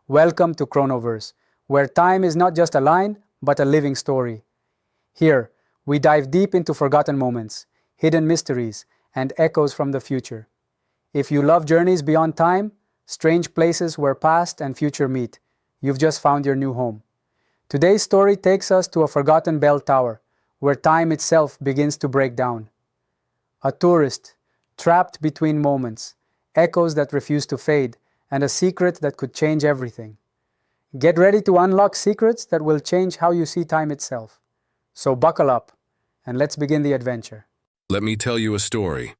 Welcome to Chrono Verse, where time is not just a line, but a living story. Here, we dive deep into forgotten moments, hidden mysteries, and echoes from the future. If you love journeys beyond time, strange places where past and future meet, you've just found your new home. Today's story takes us to a forgotten bell tower, where time itself begins to break down. A tourist, trapped between moments, echoes that refuse to fade, and a secret that could change everything. Get ready to unlock secrets that will change how you see time itself. So buckle up, and let's begin the adventure. Let me tell you a story.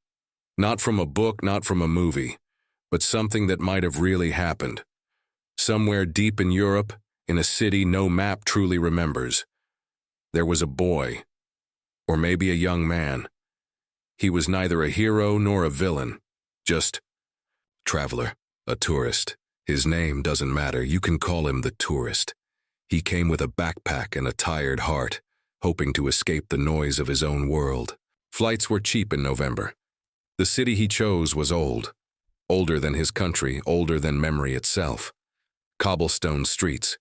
Not from a book, not from a movie, but something that might have really happened. Somewhere deep in Europe, in a city no map truly remembers, there was a boy, or maybe a young man. He was neither a hero nor a villain, just traveler, a tourist. His name doesn't matter, you can call him the tourist. He came with a backpack and a tired heart, hoping to escape the noise of his own world. Flights were cheap in November. The city he chose was old. Older than his country, older than memory itself. Cobblestone streets,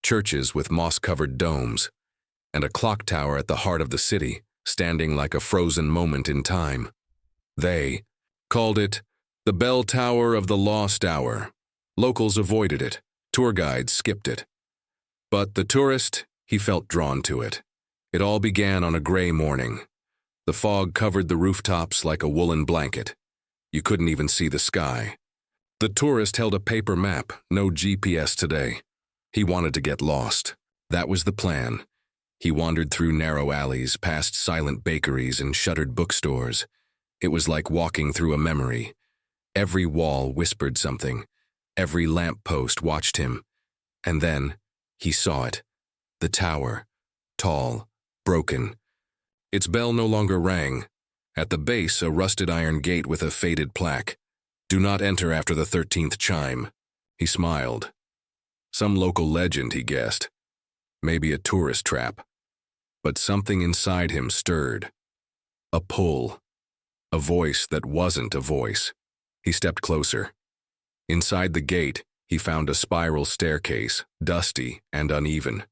churches with moss-covered domes, and a clock tower at the heart of the city, standing like a frozen moment in time. They called it the Bell Tower of the Lost Hour. Locals avoided it, tour guides skipped it. But the tourist, he felt drawn to it. It all began on a gray morning. The fog covered the rooftops like a woolen blanket. You couldn't even see the sky. The tourist held a paper map, no GPS today. He wanted to get lost. That was the plan. He wandered through narrow alleys, past silent bakeries and shuttered bookstores. It was like walking through a memory. Every wall whispered something. Every lamppost watched him. And then, he saw it. The tower. Tall. Broken. Its bell no longer rang. At the base, a rusted iron gate with a faded plaque. Do not enter after the 13th chime. He smiled. Some local legend, he guessed. Maybe a tourist trap. But something inside him stirred. A pull. A voice that wasn't a voice. He stepped closer. Inside the gate, he found a spiral staircase, dusty and uneven.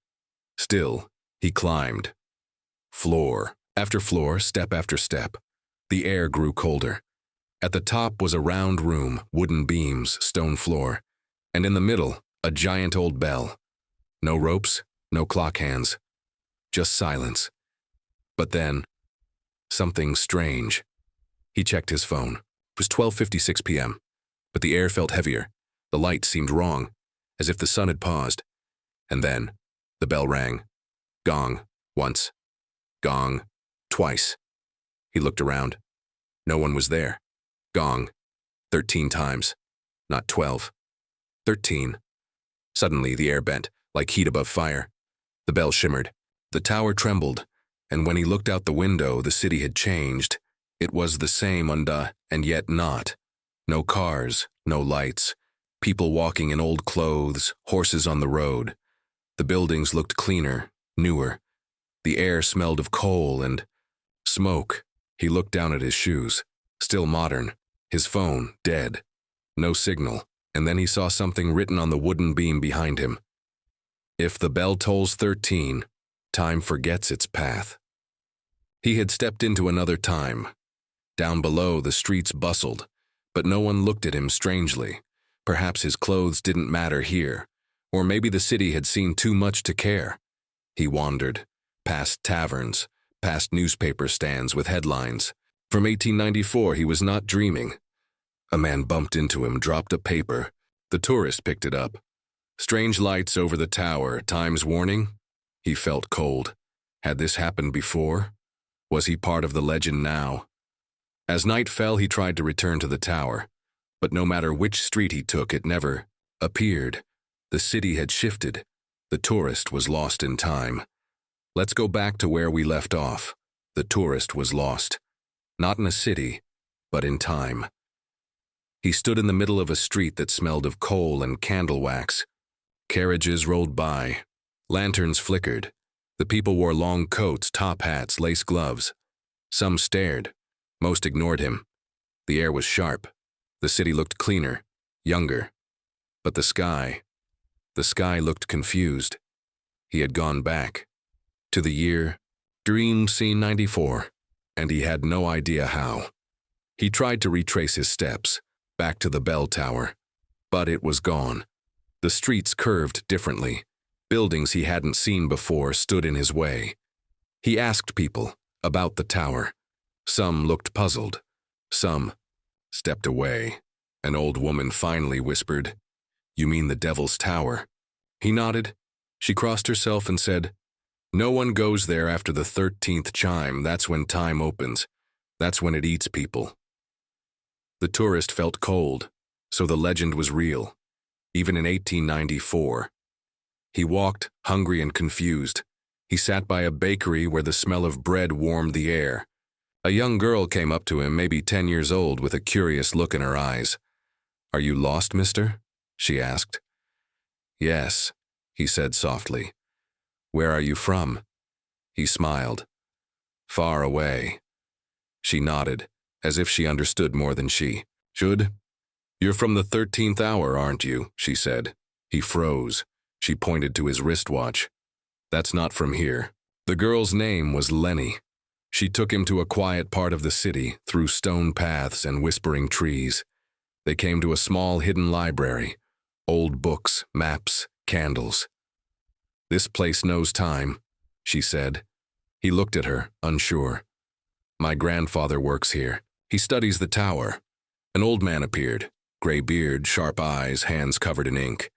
Still, he climbed. Floor after floor, step after step. The air grew colder. At the top was a round room, wooden beams, stone floor. And in the middle, a giant old bell. No ropes, no clock hands. Just silence. But then, something strange. He checked his phone. It was 12:56 p.m., but the air felt heavier. The light seemed wrong, as if the sun had paused. And then, the bell rang. Gong, once. Gong, twice. He looked around. No one was there. Gong, 13 times. Not 12. 13. Suddenly, the air bent, like heat above fire. The bell shimmered. The tower trembled, and when he looked out the window, the city had changed. It was the same and yet not. No cars, no lights, people walking in old clothes, horses on the road. The buildings looked cleaner, newer. The air smelled of coal and smoke. He looked down at his shoes, still modern, his phone dead. No signal, and then he saw something written on the wooden beam behind him. If the bell tolls 13, time forgets its path. He had stepped into another time. Down below, the streets bustled, but no one looked at him strangely. Perhaps his clothes didn't matter here, or maybe the city had seen too much to care. He wandered, past taverns, past newspaper stands with headlines. From 1894, he was not dreaming. A man bumped into him, dropped a paper. The tourist picked it up. Strange lights over the tower, time's warning. He felt cold. Had this happened before? Was he part of the legend now? As night fell, he tried to return to the tower, but no matter which street he took, it never appeared. The city had shifted. The tourist was lost in time. Let's go back to where we left off. The tourist was lost. Not in a city, but in time. He stood in the middle of a street that smelled of coal and candle wax. Carriages rolled by. Lanterns flickered. The people wore long coats, top hats, lace gloves. Some stared. Most ignored him. The air was sharp. The city looked cleaner, younger. But the sky, The sky looked confused. He had gone back to the year Dream Scene 94, and he had no idea how. He tried to retrace his steps, back to the bell tower, but it was gone. The streets curved differently. Buildings he hadn't seen before stood in his way. He asked people about the tower. Some looked puzzled. Some stepped away. An old woman finally whispered, "You mean the Devil's Tower?" He nodded. She crossed herself and said, "No one goes there after the 13th chime. That's when time opens. That's when it eats people." The tourist felt cold, so the legend was real, even in 1894. He walked, hungry and confused. He sat by a bakery where the smell of bread warmed the air. A young girl came up to him, maybe 10 years old, with a curious look in her eyes. "Are you lost, mister?" she asked. "Yes," he said softly. "Where are you from?" He smiled. "Far away." She nodded, as if she understood more than she should. "You're from the 13th hour, aren't you?" she said. He froze. She pointed to his wristwatch. "That's not from here." The girl's name was Lenny. She took him to a quiet part of the city, through stone paths and whispering trees. They came to a small hidden library. Old books, maps, candles. "This place knows time," she said. He looked at her, unsure. "My grandfather works here. He studies the tower." An old man appeared, gray beard, sharp eyes, hands covered in ink.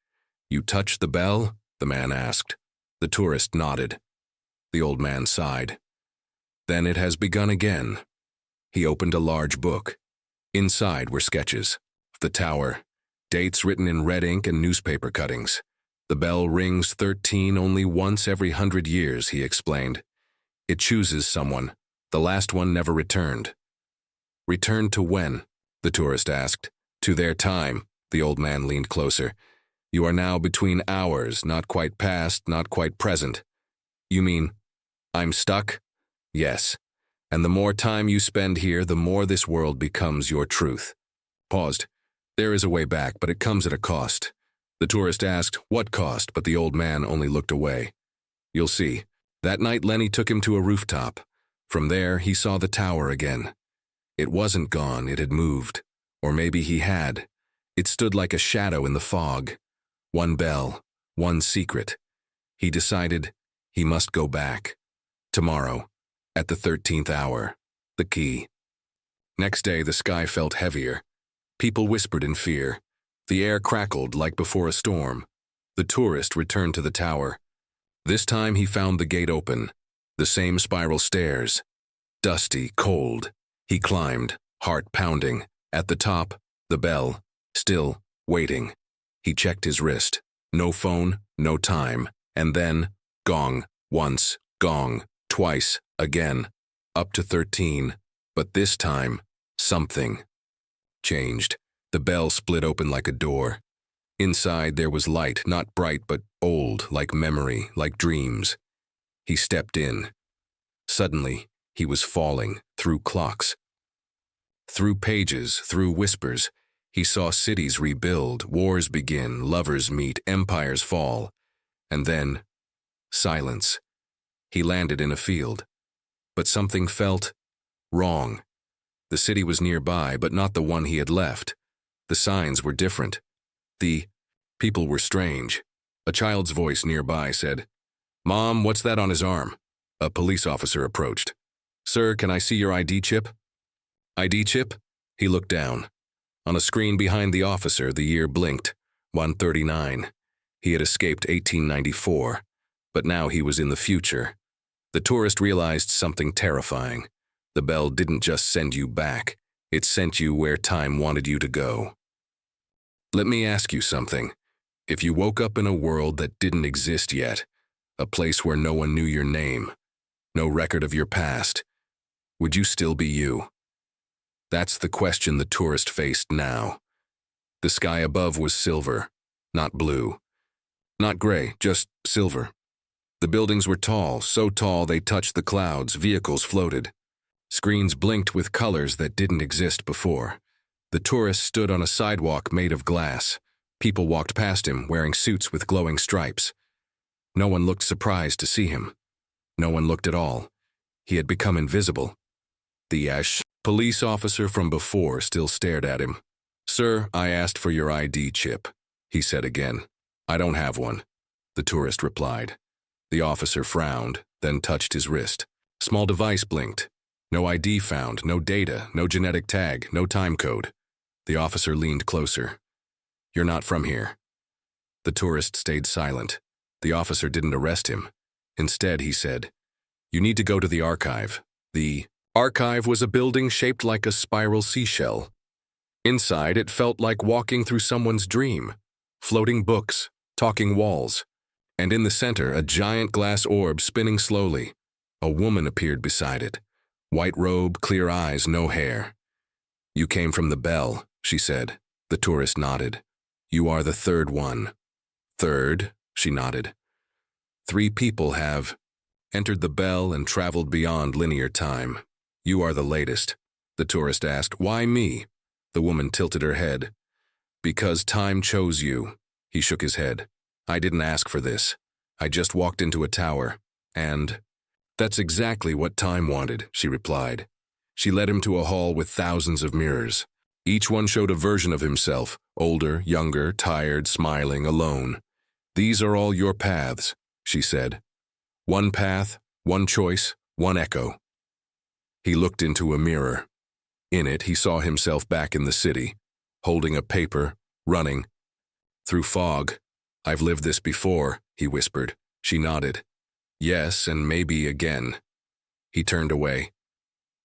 "You touched the bell?" the man asked. The tourist nodded. The old man sighed. "Then it has begun again." He opened a large book. Inside were sketches of the tower, dates written in red ink and newspaper cuttings. "The bell rings 13 only once every 100 years, he explained. "It chooses someone. The last one never returned." "Returned to when?" the tourist asked. "To their time." The old man leaned closer. "You are now between hours, not quite past, not quite present." "You mean I'm stuck?" "Yes. And the more time you spend here, the more this world becomes your truth." Paused. "There is a way back, but it comes at a cost." The tourist asked, "What cost?" But the old man only looked away. "You'll see." That night Lenny took him to a rooftop. From there, he saw the tower again. It wasn't gone, it had moved. Or maybe he had. It stood like a shadow in the fog. One bell, one secret. He decided he must go back. Tomorrow, at the 13th hour. The key. Next day, the sky felt heavier. People whispered in fear. The air crackled like before a storm. The tourist returned to the tower. This time he found the gate open. The same spiral stairs. Dusty, cold. He climbed, heart pounding. At the top, the bell, still waiting. He checked his wrist. No phone, no time. And then, gong, once, gong, twice, again. Up to 13. But this time, something changed. The bell split open like a door. Inside there was light, not bright but old, like memory, like dreams. He stepped in. Suddenly, he was falling, through clocks. Through pages, through whispers. He saw cities rebuild, wars begin, lovers meet, empires fall. And then, silence. He landed in a field. But something felt wrong. The city was nearby, but not the one he had left. The signs were different. The people were strange. A child's voice nearby said, "Mom, what's that on his arm?" A police officer approached. "Sir, can I see your ID chip?" "ID chip?" He looked down. On a screen behind the officer, the year blinked. 139. He had escaped 1894, but now he was in the future. The tourist realized something terrifying. The bell didn't just send you back. It sent you where time wanted you to go. Let me ask you something. If you woke up in a world that didn't exist yet, a place where no one knew your name, no record of your past, would you still be you? That's the question the tourist faced now. The sky above was silver, not blue. Not gray, just silver. The buildings were tall, so tall they touched the clouds, vehicles floated. Screens blinked with colors that didn't exist before. The tourist stood on a sidewalk made of glass. People walked past him wearing suits with glowing stripes. No one looked surprised to see him. No one looked at all. He had become invisible. The police officer from before still stared at him. "Sir, I asked for your ID chip," he said again. "I don't have one," the tourist replied. The officer frowned, then touched his wrist. Small device blinked. No ID found, no data, no genetic tag, no time code. The officer leaned closer. "You're not from here." The tourist stayed silent. The officer didn't arrest him. Instead, he said, "You need to go to the archive." The archive was a building shaped like a spiral seashell. Inside, it felt like walking through someone's dream. Floating books, talking walls. And in the center, a giant glass orb spinning slowly. A woman appeared beside it. White robe, clear eyes, no hair. "You came from the bell," she said. The tourist nodded. "You are the third one." "Third?" she nodded. 3 people have entered the bell and traveled beyond linear time. You are the latest." The tourist asked, "Why me?" The woman tilted her head. "Because time chose you." He shook his head. "I didn't ask for this. I just walked into a tower. And that's exactly what time wanted," she replied. She led him to a hall with thousands of mirrors. Each one showed a version of himself, older, younger, tired, smiling, alone. "These are all your paths," she said. "One path, one choice, one echo." He looked into a mirror. In it, he saw himself back in the city, holding a paper, running. Through fog. "I've lived this before," he whispered. She nodded. "Yes, and maybe again." He turned away.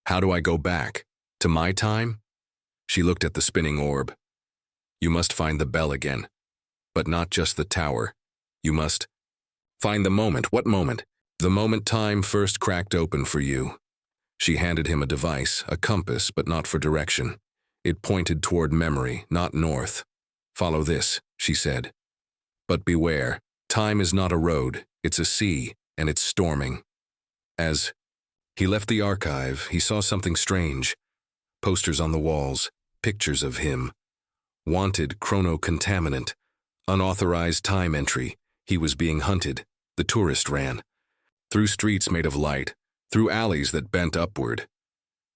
"How do I go back? To my time?" She looked at the spinning orb. "You must find the bell again. But not just the tower. You must find the moment." "What moment?" "The moment time first cracked open for you." She handed him a device, a compass, but not for direction. It pointed toward memory, not north. "Follow this," she said. "But beware, time is not a road, it's a sea, and it's storming." As he left the archive, he saw something strange. Posters on the walls, pictures of him. Wanted chrono contaminant. Unauthorized time entry. He was being hunted. The tourist ran. Through streets made of light, through alleys that bent upward.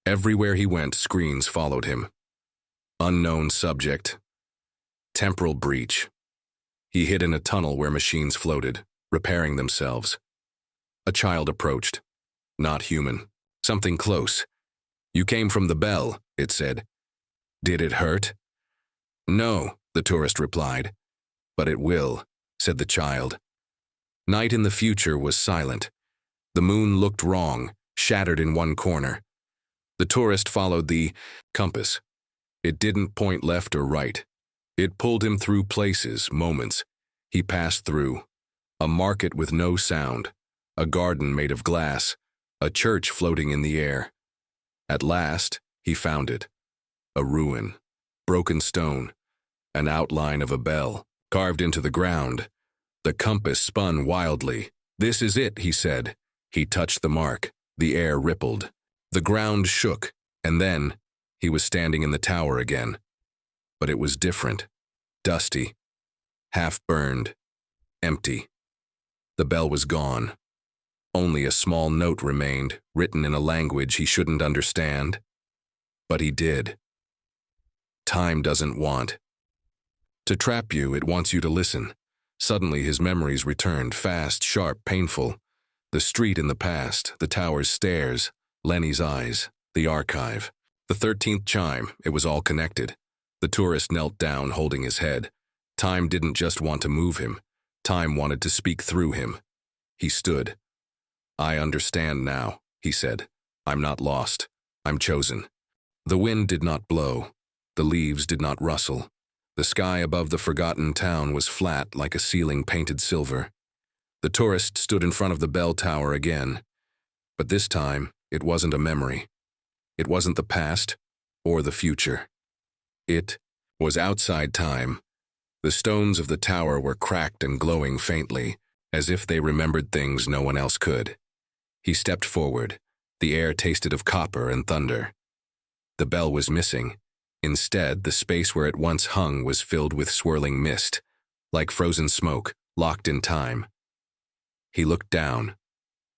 Everywhere he went, screens followed him. Unknown subject. Temporal breach. He hid in a tunnel where machines floated, repairing themselves. A child approached. Not human. Something close. "You came from the bell," it said. "Did it hurt?" "No," the tourist replied. "But it will," said the child. Night in the future was silent. The moon looked wrong, shattered in one corner. The tourist followed the compass. It didn't point left or right. It pulled him through places, moments. He passed through. A market with no sound. A garden made of glass. A church floating in the air. At last, he found it. A ruin. Broken stone. An outline of a bell, carved into the ground. The compass spun wildly. "This is it," he said. He touched the mark. The air rippled. The ground shook, and then he was standing in the tower again. But it was different. Dusty. Half-burned. Empty. The bell was gone. Only a small note remained, written in a language he shouldn't understand. But he did. Time doesn't want to trap you, it wants you to listen. Suddenly his memories returned, fast, sharp, painful. The street in the past, the tower's stairs, Lenny's eyes, the archive. The 13th chime, it was all connected. The tourist knelt down, holding his head. Time didn't just want to move him. Time wanted to speak through him. He stood. "I understand now," he said. "I'm not lost. I'm chosen." The wind did not blow. The leaves did not rustle. The sky above the forgotten town was flat like a ceiling painted silver. The tourist stood in front of the bell tower again. But this time, it wasn't a memory. It wasn't the past or the future. It was outside time. The stones of the tower were cracked and glowing faintly, as if they remembered things no one else could. He stepped forward. The air tasted of copper and thunder. The bell was missing. Instead, the space where it once hung was filled with swirling mist, like frozen smoke, locked in time. He looked down.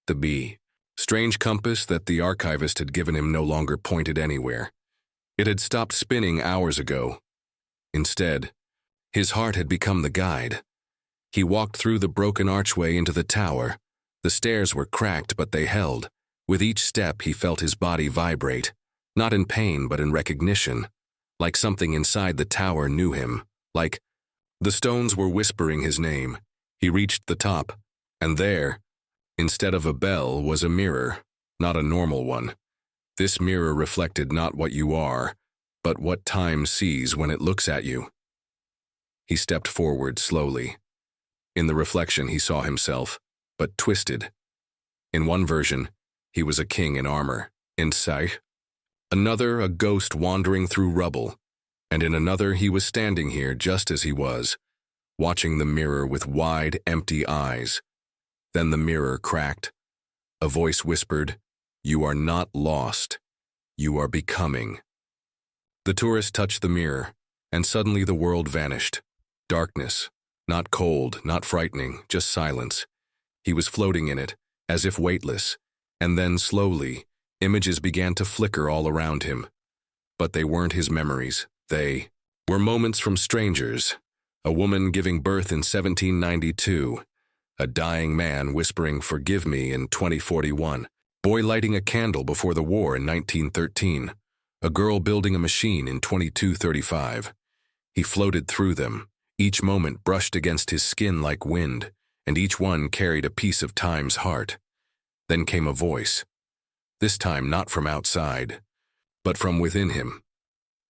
The bee. Strange compass that the archivist had given him no longer pointed anywhere. It had stopped spinning hours ago. Instead, his heart had become the guide. He walked through the broken archway into the tower. The stairs were cracked, but they held. With each step, he felt his body vibrate, not in pain but in recognition, like something inside the tower knew him, like the stones were whispering his name. He reached the top, and there, instead of a bell, was a mirror, not a normal one. This mirror reflected not what you are, but what time sees when it looks at you. He stepped forward slowly. In the reflection, he saw himself, but twisted. In one version, he was a king in armor, in sight. Another, a ghost wandering through rubble. And in another, he was standing here just as he was, watching the mirror with wide, empty eyes. Then the mirror cracked. A voice whispered, "You are not lost. You are becoming." The tourist touched the mirror, and suddenly the world vanished. Darkness, not cold, not frightening, just silence. He was floating in it, as if weightless, and then slowly, images began to flicker all around him. But they weren't his memories. They were moments from strangers. A woman giving birth in 1792. A dying man whispering "forgive me" in 2041. Boy lighting a candle before the war in 1913. A girl building a machine in 2235. He floated through them. Each moment brushed against his skin like wind, and each one carried a piece of time's heart. Then came a voice. This time not from outside, but from within him.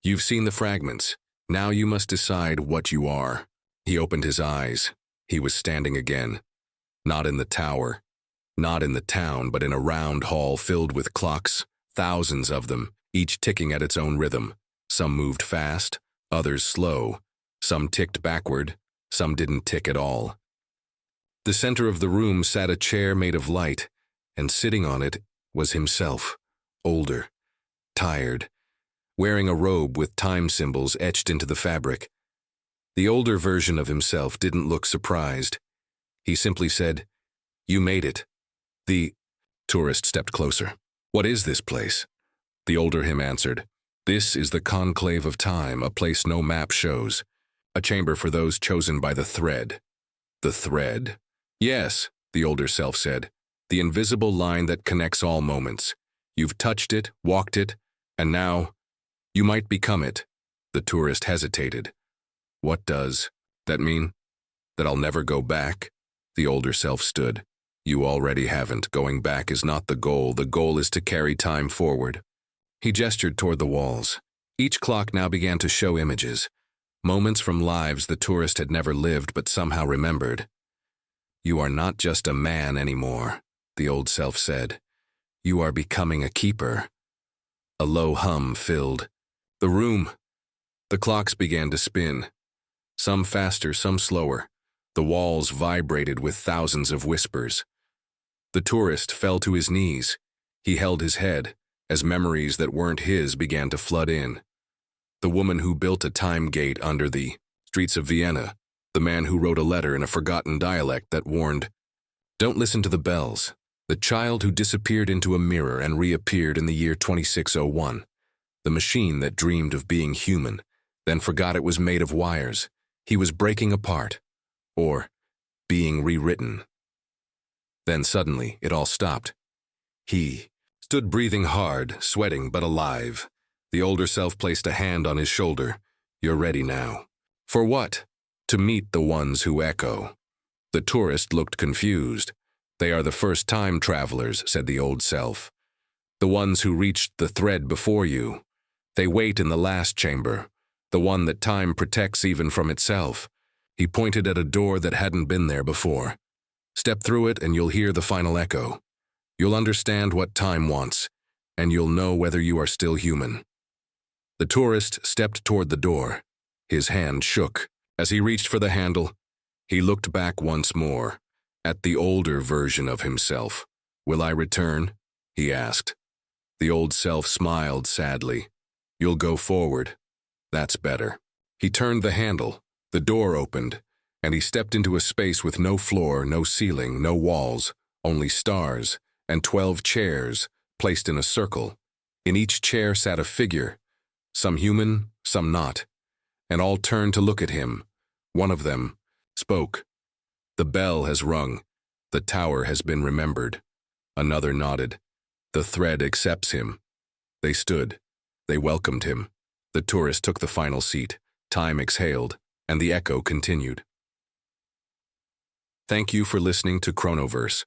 "You've seen the fragments. Now you must decide what you are." He opened his eyes. He was standing again. Not in the tower, not in the town, but in a round hall filled with clocks, thousands of them, each ticking at its own rhythm. Some moved fast, others slow. Some ticked backward, some didn't tick at all. The center of the room sat a chair made of light, and sitting on it was himself, older, tired, wearing a robe with time symbols etched into the fabric. The older version of himself didn't look surprised. He simply said, "You made it." The tourist stepped closer. "What is this place?" The older him answered, "This is the conclave of time, a place no map shows. A chamber for those chosen by the thread." "The thread?" "Yes," the older self said. "The invisible line that connects all moments. You've touched it, walked it, and now you might become it." The tourist hesitated. "What does that mean? That I'll never go back?" The older self stood. "You already haven't. Going back is not the goal. The goal is to carry time forward." He gestured toward the walls. Each clock now began to show images. Moments from lives the tourist had never lived but somehow remembered. "You are not just a man anymore," the old self said. "You are becoming a keeper." A low hum filled the room. The clocks began to spin, some faster, some slower. The walls vibrated with thousands of whispers. The tourist fell to his knees. He held his head as memories that weren't his began to flood in. The woman who built a time gate under the streets of Vienna. The man who wrote a letter in a forgotten dialect that warned, "Don't listen to the bells." The child who disappeared into a mirror and reappeared in the year 2601. The machine that dreamed of being human, then forgot it was made of wires. He was breaking apart, or being rewritten. Then suddenly, it all stopped. He stood breathing hard, sweating but alive. The older self placed a hand on his shoulder. "You're ready now." "For what?" "To meet the ones who echo." The tourist looked confused. "They are the first time travelers," said the old self. "The ones who reached the thread before you. They wait in the last chamber, the one that time protects even from itself." He pointed at a door that hadn't been there before. "Step through it and you'll hear the final echo. You'll understand what time wants, and you'll know whether you are still human." The tourist stepped toward the door. His hand shook. As he reached for the handle, he looked back once more, at the older version of himself. "Will I return?" he asked. The old self smiled sadly. "You'll go forward. That's better. He turned the handle, the door opened, and he stepped into a space with no floor, no ceiling, no walls, only stars, and 12 chairs, placed in a circle. In each chair sat a figure, some human, some not, and all turned to look at him. One of them spoke. The bell has rung. The tower has been remembered. Another nodded. The thread accepts him. They stood. They welcomed him. The tourist took the final seat. Time exhaled, and the echo continued. Thank you for listening to Chrono Verse.